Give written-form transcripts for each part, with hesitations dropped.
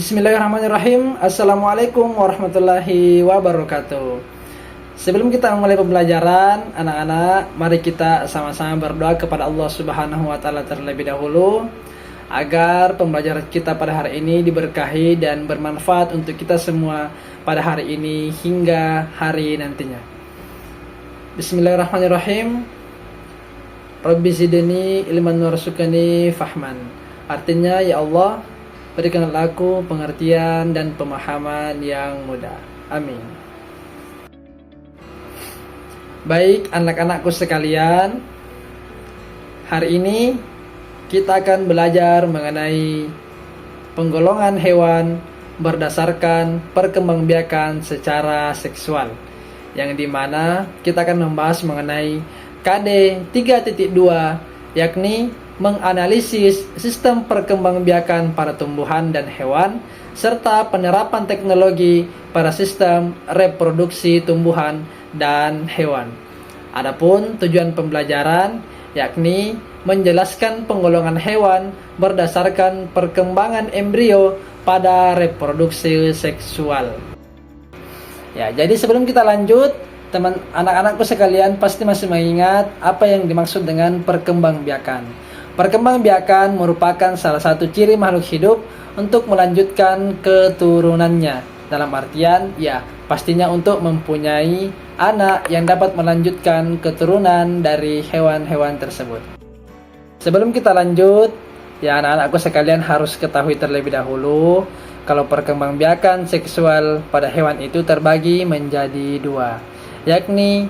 Bismillahirrahmanirrahim. Assalamualaikum warahmatullahi wabarakatuh. Sebelum kita mulai pembelajaran, anak-anak, mari kita sama-sama berdoa kepada Allah Subhanahu wa taala terlebih dahulu agar pembelajaran kita pada hari ini diberkahi dan bermanfaat untuk kita semua pada hari ini hingga hari nantinya. Bismillahirrahmanirrahim. Rabbi zidni ilman warzuqni fahman. Artinya, ya Allah, berikanlah aku pengertian dan pemahaman yang mudah. Amin. Baik anak-anakku sekalian, hari ini kita akan belajar mengenai penggolongan hewan berdasarkan perkembangbiakan secara seksual, yang dimana kita akan membahas mengenai KD 3.2, yakni menganalisis sistem perkembangbiakan pada tumbuhan dan hewan serta penerapan teknologi pada sistem reproduksi tumbuhan dan hewan. Adapun tujuan pembelajaran yakni menjelaskan penggolongan hewan berdasarkan perkembangan embrio pada reproduksi seksual. Ya, jadi sebelum kita lanjut, anak-anakku sekalian pasti masih mengingat apa yang dimaksud dengan perkembangbiakan. Perkembangbiakan merupakan salah satu ciri makhluk hidup untuk melanjutkan keturunannya. Dalam artian, ya pastinya untuk mempunyai anak yang dapat melanjutkan keturunan dari hewan-hewan tersebut. Sebelum kita lanjut, ya anak-anakku sekalian harus ketahui terlebih dahulu kalau perkembangbiakan seksual pada hewan itu terbagi menjadi dua, yakni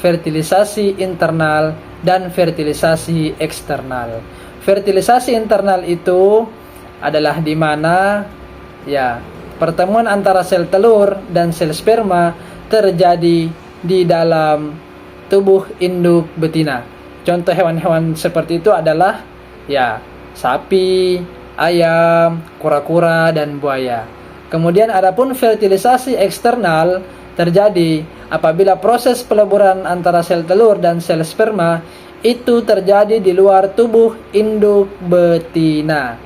fertilisasi internal dan fertilisasi eksternal. Fertilisasi internal itu adalah di mana ya pertemuan antara sel telur dan sel sperma terjadi di dalam tubuh induk betina. Contoh hewan-hewan seperti itu adalah ya sapi, ayam, kura-kura dan buaya. Kemudian adapun fertilisasi eksternal terjadi apabila proses peleburan antara sel telur dan sel sperma itu terjadi di luar tubuh induk betina.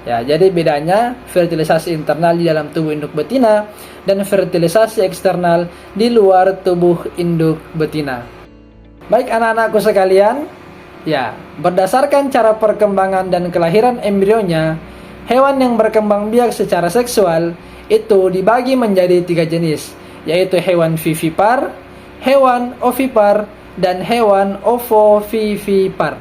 Ya, jadi bedanya fertilisasi internal di dalam tubuh induk betina dan fertilisasi eksternal di luar tubuh induk betina. Baik anak-anakku sekalian, ya, berdasarkan cara perkembangan dan kelahiran embrionya, hewan yang berkembang biak secara seksual itu dibagi menjadi 3 jenis, yaitu hewan vivipar, hewan ovipar, dan hewan ovovivipar.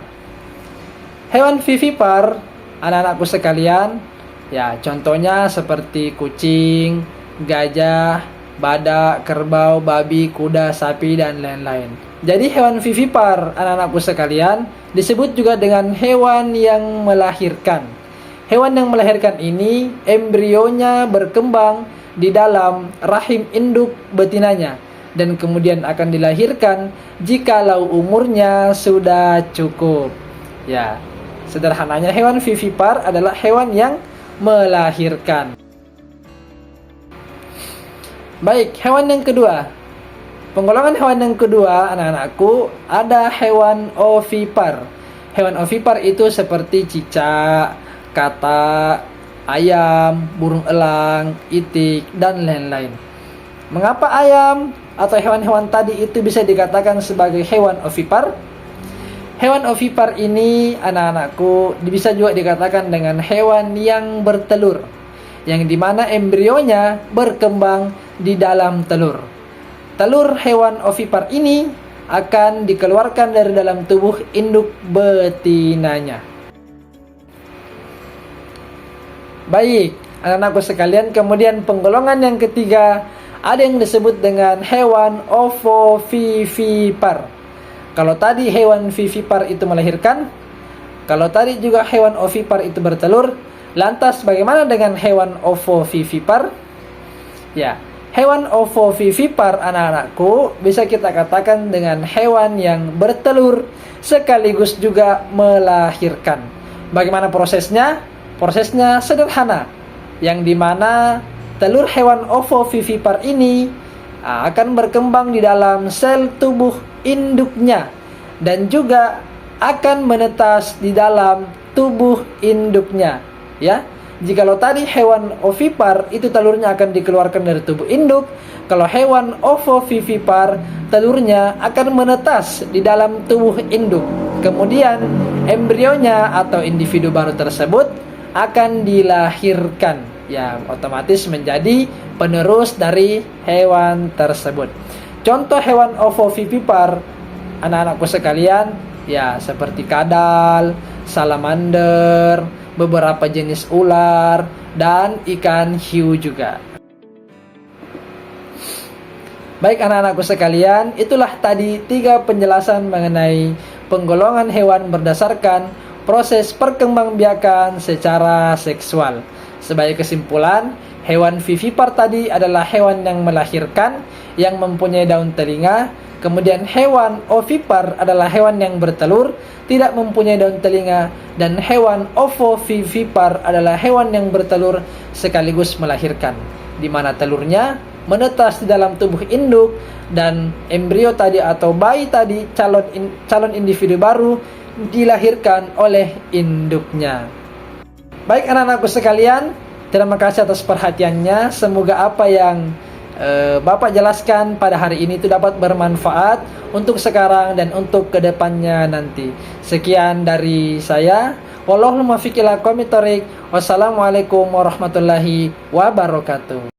Hewan vivipar, anak-anakku sekalian, ya contohnya seperti kucing, gajah, badak, kerbau, babi, kuda, sapi, dan lain-lain. Jadi hewan vivipar, anak-anakku sekalian, disebut juga dengan hewan yang melahirkan. Hewan yang melahirkan ini embrionya berkembang di dalam rahim induk betinanya dan kemudian akan dilahirkan jikalau umurnya sudah cukup. Ya, sederhananya hewan vivipar adalah hewan yang melahirkan. Baik, hewan yang kedua. Penggolongan hewan yang kedua, anak-anakku, ada hewan ovipar. Hewan ovipar itu seperti cicak, katak, ayam, burung elang, itik, dan lain-lain. Mengapa ayam atau hewan-hewan tadi itu bisa dikatakan sebagai hewan ovipar? Hewan ovipar ini, anak-anakku, bisa juga dikatakan dengan hewan yang bertelur, yang dimana embrionya berkembang di dalam telur. Telur hewan ovipar ini akan dikeluarkan dari dalam tubuh induk betinanya. Baik, anak-anakku sekalian, kemudian penggolongan yang ketiga ada yang disebut dengan hewan ovovivipar. Kalau tadi hewan vivipar itu melahirkan, kalau tadi juga hewan ovipar itu bertelur, lantas bagaimana dengan hewan ovovivipar? Ya, hewan ovovivipar, anak-anakku, bisa kita katakan dengan hewan yang bertelur sekaligus juga melahirkan. Bagaimana prosesnya? Prosesnya sederhana, yang dimana telur hewan ovovivipar ini akan berkembang di dalam sel tubuh induknya dan juga akan menetas di dalam tubuh induknya, ya. Jikalau tadi hewan ovipar itu telurnya akan dikeluarkan dari tubuh induk, kalau hewan ovovivipar telurnya akan menetas di dalam tubuh induk. Kemudian embrionya atau individu baru tersebut akan dilahirkan, ya otomatis menjadi penerus dari hewan tersebut. Contoh hewan ovovivipar anak-anakku sekalian, ya seperti kadal, salamander, beberapa jenis ular, dan ikan hiu juga. Baik anak-anakku sekalian, itulah tadi 3 penjelasan mengenai penggolongan hewan berdasarkan proses perkembangbiakan secara seksual. Sebagai kesimpulan, hewan vivipar tadi adalah hewan yang melahirkan, yang mempunyai daun telinga. Kemudian hewan ovipar adalah hewan yang bertelur, tidak mempunyai daun telinga. Dan hewan ovovivipar adalah hewan yang bertelur sekaligus melahirkan, di mana telurnya menetas di dalam tubuh induk, dan embrio tadi atau bayi tadi, calon individu baru dilahirkan oleh induknya. Baik anak-anakku sekalian, terima kasih atas perhatiannya. Semoga apa yang Bapak jelaskan pada hari ini itu dapat bermanfaat untuk sekarang dan untuk kedepannya nanti. Sekian dari saya. Wallahul muwaffiq ila aqwamit thoriq. Wassalamualaikum warahmatullahi wabarakatuh.